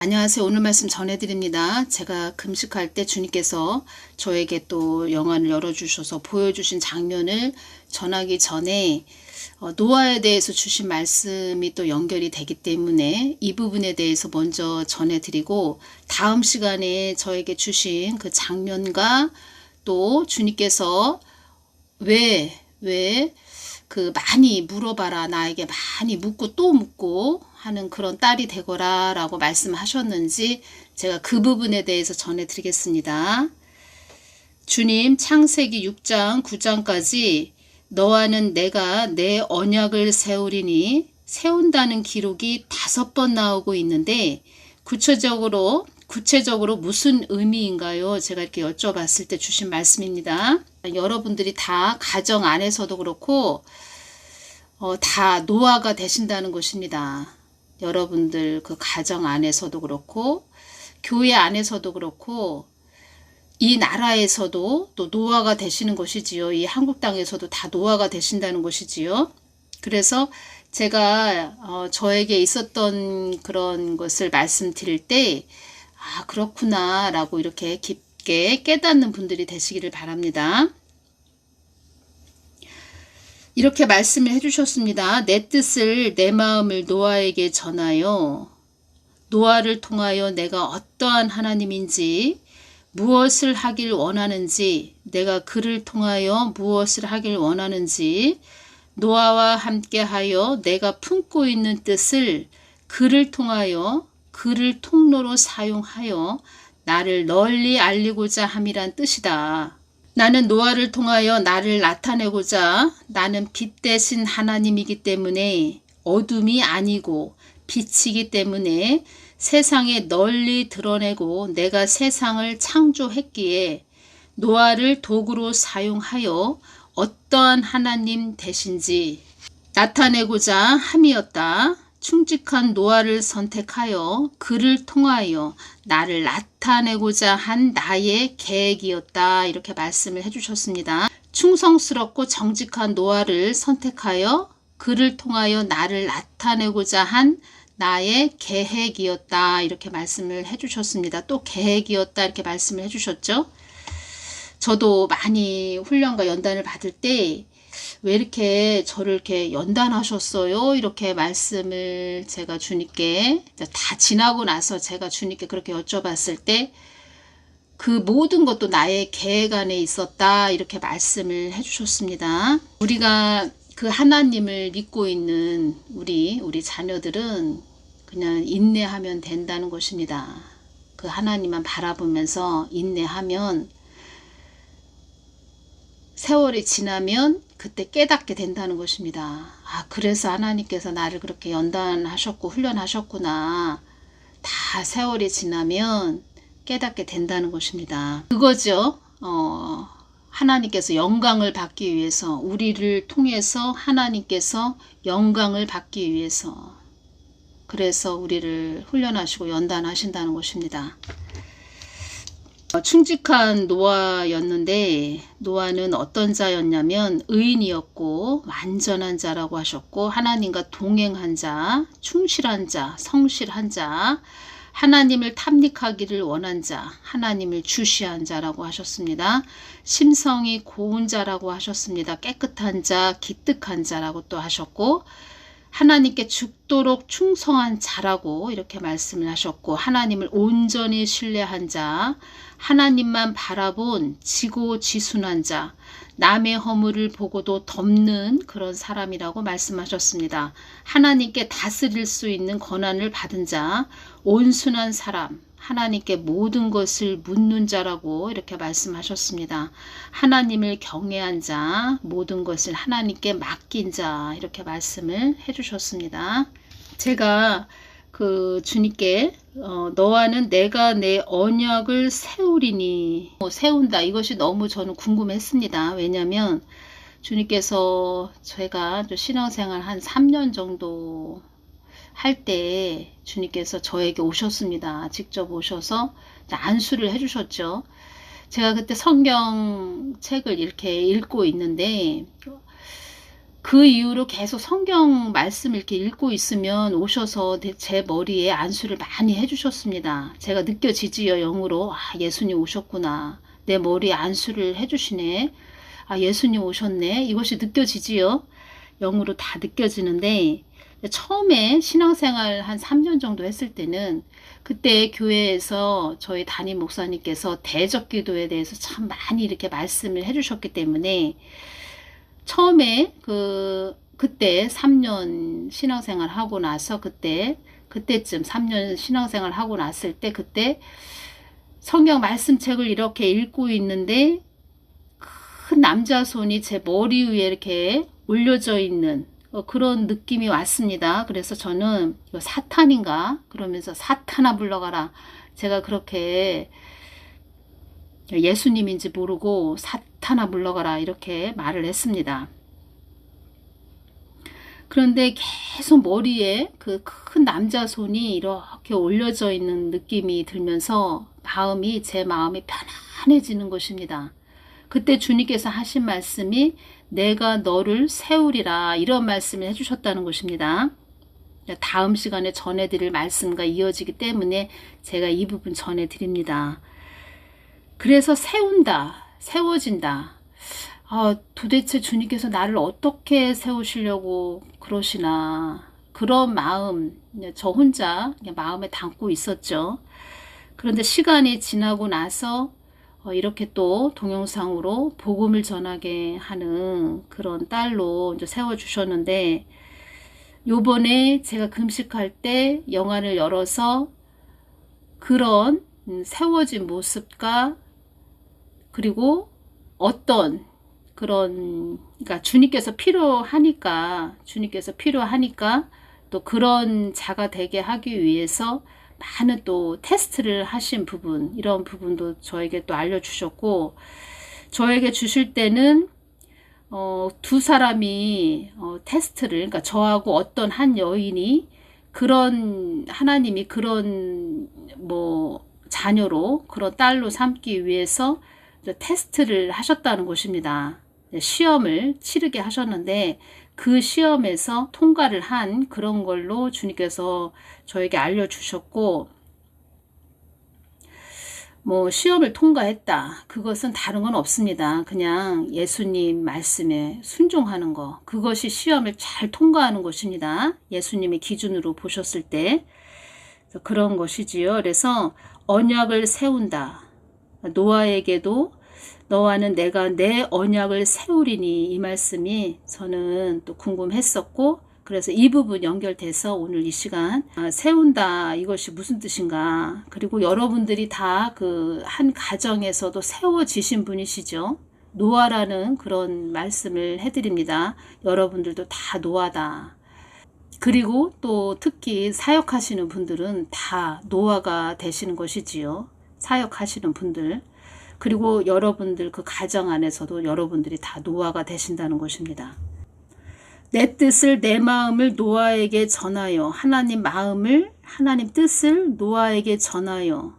안녕하세요. 오늘 말씀 전해드립니다. 제가 금식할 때 주님께서 저에게 또 영안을 열어주셔서 보여주신 장면을 전하기 전에 노아에 대해서 주신 말씀이 또 연결이 되기 때문에 이 부분에 대해서 먼저 전해드리고, 다음 시간에 저에게 주신 그 장면과 또 주님께서 왜 많이 물어봐라, 나에게 많이 묻고 또 묻고 하는 그런 딸이 되거라 라고 말씀하셨는지 제가 그 부분에 대해서 전해드리겠습니다. 주님 창세기 6장 9장까지 너와는 내가 내 언약을 세우리니 세운다는 기록이 5번 나오고 있는데 구체적으로 무슨 의미인가요? 제가 이렇게 여쭤봤을 때 주신 말씀입니다. 여러분들이 다 가정 안에서도 그렇고 다 노아가 되신다는 것입니다. 여러분들 그 가정 안에서도 그렇고 교회 안에서도 그렇고 이 나라에서도 또 노아가 되시는 것이지요. 이 한국 땅에서도 다 노아가 되신다는 것이지요. 그래서 제가 저에게 있었던 그런 것을 말씀드릴 때 그렇구나 라고 이렇게 깊게 깨닫는 분들이 되시기를 바랍니다. 이렇게 말씀을 해주셨습니다. 내 뜻을 내 마음을 노아에게 전하여 노아를 통하여 내가 어떠한 하나님인지 무엇을 하길 원하는지 내가 그를 통하여 무엇을 하길 원하는지 노아와 함께하여 내가 품고 있는 뜻을 그를 통하여 그를 통로로 사용하여 나를 널리 알리고자 함이란 뜻이다. 나는 노아를 통하여 나를 나타내고자 나는 빛 대신 하나님이기 때문에 어둠이 아니고 빛이기 때문에 세상에 널리 드러내고 내가 세상을 창조했기에 노아를 도구로 사용하여 어떠한 하나님 되신지 나타내고자 함이었다. 충직한 노아를 선택하여 그를 통하여 나를 나타내고자 한 나의 계획이었다. 이렇게 말씀을 해주셨습니다. 충성스럽고 정직한 노아를 선택하여 그를 통하여 나를 나타내고자 한 나의 계획이었다. 이렇게 말씀을 해주셨습니다. 또 계획이었다. 이렇게 말씀을 해주셨죠. 저도 많이 훈련과 연단을 받을 때 왜 이렇게 저를 이렇게 연단하셨어요? 이렇게 말씀을 제가 주님께 다 지나고 나서 제가 주님께 그렇게 여쭤봤을 때 그 모든 것도 나의 계획 안에 있었다. 이렇게 말씀을 해주셨습니다. 우리가 그 하나님을 믿고 있는 우리 자녀들은 그냥 인내하면 된다는 것입니다. 그 하나님만 바라보면서 인내하면 세월이 지나면 그때 깨닫게 된다는 것입니다. 그래서 하나님께서 나를 그렇게 연단하셨고 훈련하셨구나. 다 세월이 지나면 깨닫게 된다는 것입니다. 그거죠. 하나님께서 영광을 받기 위해서, 우리를 통해서 하나님께서 영광을 받기 위해서, 그래서 우리를 훈련하시고 연단하신다는 것입니다. 충직한 노아였는데 노아는 어떤 자였냐면 의인이었고 완전한 자라고 하셨고 하나님과 동행한 자, 충실한 자, 성실한 자, 하나님을 탐닉하기를 원한 자, 하나님을 주시한 자라고 하셨습니다. 심성이 고운 자라고 하셨습니다. 깨끗한 자, 기특한 자라고 또 하셨고 하나님께 죽도록 충성한 자라고 이렇게 말씀을 하셨고 하나님을 온전히 신뢰한 자, 하나님만 바라본 지고지순한 자, 남의 허물을 보고도 덮는 그런 사람이라고 말씀하셨습니다. 하나님께 다스릴 수 있는 권한을 받은 자, 온순한 사람, 하나님께 모든 것을 묻는 자라고 이렇게 말씀하셨습니다. 하나님을 경외한 자, 모든 것을 하나님께 맡긴 자, 이렇게 말씀을 해주셨습니다. 제가 그 주님께 너와는 내가 내 언약을 세우리니, 세운다, 이것이 너무 저는 궁금했습니다. 왜냐하면 주님께서 제가 신앙생활 한 3년 정도 할 때 주님께서 저에게 오셨습니다. 직접 오셔서 안수를 해주셨죠. 제가 그때 성경책을 이렇게 읽고 있는데 그 이후로 계속 성경 말씀 이렇게 읽고 있으면 오셔서 제 머리에 안수를 많이 해주셨습니다. 제가 느껴지지요, 영으로. 아, 예수님 오셨구나. 내 머리에 안수를 해주시네. 아, 예수님 오셨네. 이것이 느껴지지요. 영으로 다 느껴지는데, 처음에 신앙생활 한 3년 정도 했을 때는 그때 교회에서 저희 담임 목사님께서 대적기도에 대해서 참 많이 이렇게 말씀을 해주셨기 때문에 처음에 그때 3년 신앙생활 하고 나서 그때쯤 3년 신앙생활 하고 났을 때 그때 성경 말씀책을 이렇게 읽고 있는데 큰 남자 손이 제 머리 위에 이렇게 올려져 있는 그런 느낌이 왔습니다. 그래서 저는 이거 사탄인가? 그러면서 사탄아 물러가라. 제가 그렇게 예수님인지 모르고 사탄아 물러가라 이렇게 말을 했습니다. 그런데 계속 머리에 그 큰 남자 손이 이렇게 올려져 있는 느낌이 들면서 제 마음이 편안해지는 것입니다. 그때 주님께서 하신 말씀이 내가 너를 세우리라 이런 말씀을 해주셨다는 것입니다. 다음 시간에 전해드릴 말씀과 이어지기 때문에 제가 이 부분 전해드립니다. 그래서 세워진다. 아, 도대체 주님께서 나를 어떻게 세우시려고 그러시나 그런 마음 저 혼자 마음에 담고 있었죠. 그런데 시간이 지나고 나서 이렇게 또 동영상으로 복음을 전하게 하는 그런 딸로 이제 세워주셨는데 요번에 제가 금식할 때 영안을 열어서 그런 세워진 모습과 그리고 어떤 그런 그러니까 주님께서 필요하니까 또 그런 자가 되게 하기 위해서 많은 또 테스트를 하신 부분 이런 부분도 저에게 또 알려주셨고 저에게 주실 때는 두 사람이 테스트를 그러니까 저하고 어떤 한 여인이 그런 하나님이 그런 자녀로 그런 딸로 삼기 위해서 테스트를 하셨다는 것입니다. 시험을 치르게 하셨는데 그 시험에서 통과를 한 그런 걸로 주님께서 저에게 알려주셨고 시험을 통과했다. 그것은 다른 건 없습니다. 그냥 예수님 말씀에 순종하는 거. 그것이 시험을 잘 통과하는 것입니다. 예수님의 기준으로 보셨을 때. 그런 것이지요. 그래서 언약을 세운다. 노아에게도 너와는 내가 내 언약을 세우리니 이 말씀이 저는 또 궁금했었고 그래서 이 부분 연결돼서 오늘 이 시간 세운다 이것이 무슨 뜻인가 그리고 여러분들이 다 그 한 가정에서도 세워지신 분이시죠. 노아라는 그런 말씀을 해드립니다. 여러분들도 다 노아다. 그리고 또 특히 사역하시는 분들은 다 노아가 되시는 것이지요. 사역하시는 분들 그리고 여러분들 그 가정 안에서도 여러분들이 다 노아가 되신다는 것입니다. 내 뜻을 내 마음을 노아에게 전하여 하나님 뜻을 노아에게 전하여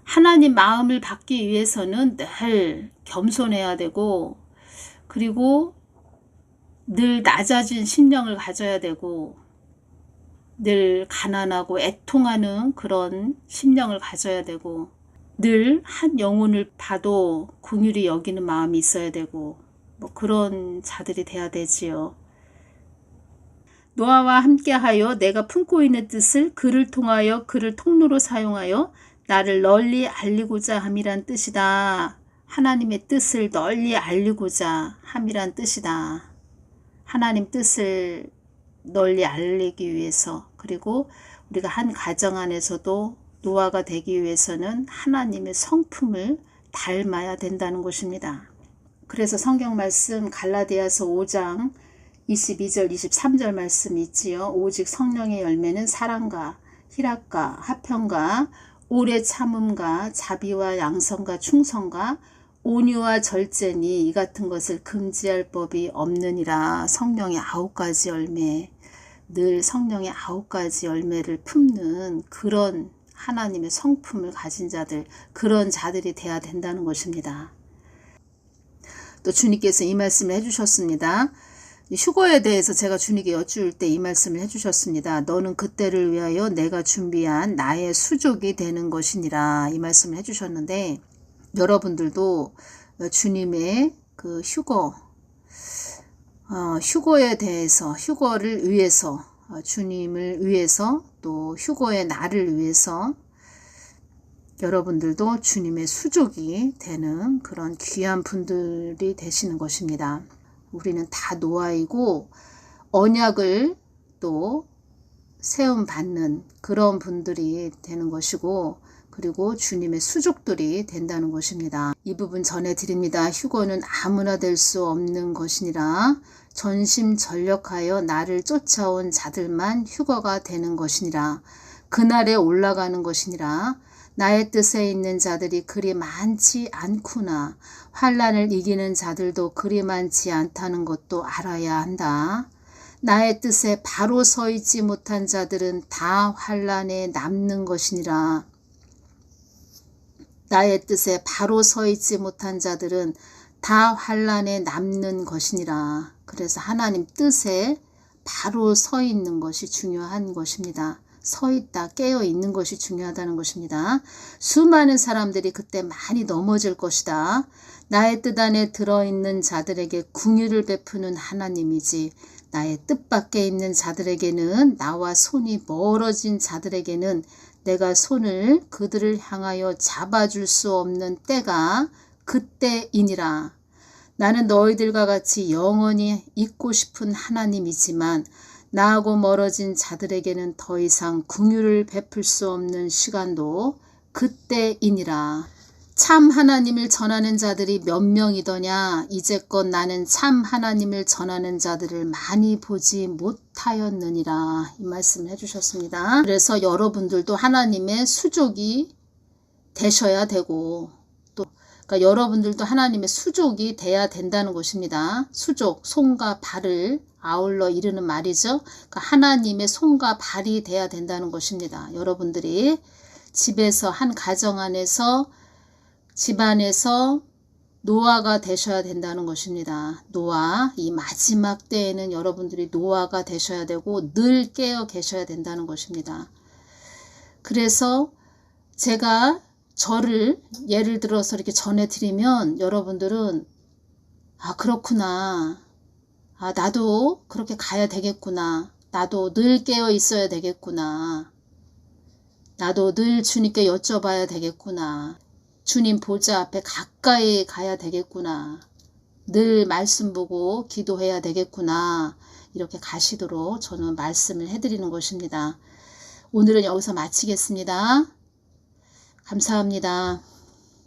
하나님 마음을 받기 위해서는 늘 겸손해야 되고 그리고 늘 낮아진 심령을 가져야 되고 늘 가난하고 애통하는 그런 심령을 가져야 되고 늘 한 영혼을 봐도 긍휼히 여기는 마음이 있어야 되고 그런 자들이 돼야 되지요. 노아와 함께하여 내가 품고 있는 뜻을 그를 통하여 그를 통로로 사용하여 나를 널리 알리고자 함이란 뜻이다. 하나님의 뜻을 널리 알리고자 함이란 뜻이다. 하나님 뜻을 널리 알리기 위해서 그리고 우리가 한 가정 안에서도 노아가 되기 위해서는 하나님의 성품을 닮아야 된다는 것입니다. 그래서 성경 말씀 갈라디아서 5장 22절 23절 말씀이 있지요. 오직 성령의 열매는 사랑과 희락과 화평과 오래 참음과 자비와 양선과 충성과 온유와 절제니 이 같은 것을 금지할 법이 없느니라. 성령의 9가지 열매 늘 성령의 9가지 열매를 품는 그런 하나님의 성품을 가진 자들 그런 자들이 돼야 된다는 것입니다. 또 주님께서 이 말씀을 해주셨습니다. 휴거에 대해서 제가 주님께 여쭈을 때 이 말씀을 해주셨습니다. 너는 그때를 위하여 내가 준비한 나의 수족이 되는 것이니라. 이 말씀을 해주셨는데, 여러분들도 주님의 그 휴거에 대해서, 휴거를 위해서, 주님을 위해서, 또 휴거의 날을 위해서 여러분들도 주님의 수족이 되는 그런 귀한 분들이 되시는 것입니다. 우리는 다 노아이고 언약을 또 세움 받는 그런 분들이 되는 것이고, 그리고 주님의 수족들이 된다는 것입니다. 이 부분 전해드립니다. 휴거는 아무나 될 수 없는 것이니라. 전심전력하여 나를 쫓아온 자들만 휴거가 되는 것이니라. 그날에 올라가는 것이니라. 나의 뜻에 있는 자들이 그리 많지 않구나. 환난을 이기는 자들도 그리 많지 않다는 것도 알아야 한다. 나의 뜻에 바로 서 있지 못한 자들은 다 환난에 남는 것이니라. 나의 뜻에 바로 서 있지 못한 자들은 다 환난에 남는 것이니라. 그래서 하나님 뜻에 바로 서 있는 것이 중요한 것입니다. 서 있다, 깨어 있는 것이 중요하다는 것입니다. 수많은 사람들이 그때 많이 넘어질 것이다. 나의 뜻 안에 들어있는 자들에게 긍휼을 베푸는 하나님이지, 나의 뜻밖에 있는 자들에게는, 나와 손이 멀어진 자들에게는 내가 손을 그들을 향하여 잡아줄 수 없는 때가 그때이니라. 나는 너희들과 같이 영원히 있고 싶은 하나님이지만 나하고 멀어진 자들에게는 더 이상 긍휼을 베풀 수 없는 시간도 그때이니라. 참 하나님을 전하는 자들이 몇 명이더냐. 이제껏 나는 참 하나님을 전하는 자들을 많이 보지 못하였느니라. 이 말씀을 해주셨습니다. 그래서 여러분들도 하나님의 수족이 되셔야 되고, 또 그러니까 여러분들도 하나님의 수족이 돼야 된다는 것입니다. 수족, 손과 발을 아울러 이르는 말이죠. 그러니까 하나님의 손과 발이 돼야 된다는 것입니다. 여러분들이 집에서, 한 가정 안에서, 집안에서 노아가 되셔야 된다는 것입니다. 노아, 이 마지막 때에는 여러분들이 노아가 되셔야 되고 늘 깨어 계셔야 된다는 것입니다. 그래서 제가 저를 예를 들어서 이렇게 전해드리면 여러분들은 그렇구나. 나도 그렇게 가야 되겠구나. 나도 늘 깨어 있어야 되겠구나. 나도 늘 주님께 여쭤봐야 되겠구나. 주님 보좌 앞에 가까이 가야 되겠구나. 늘 말씀 보고 기도해야 되겠구나. 이렇게 가시도록 저는 말씀을 해드리는 것입니다. 오늘은 여기서 마치겠습니다. 감사합니다.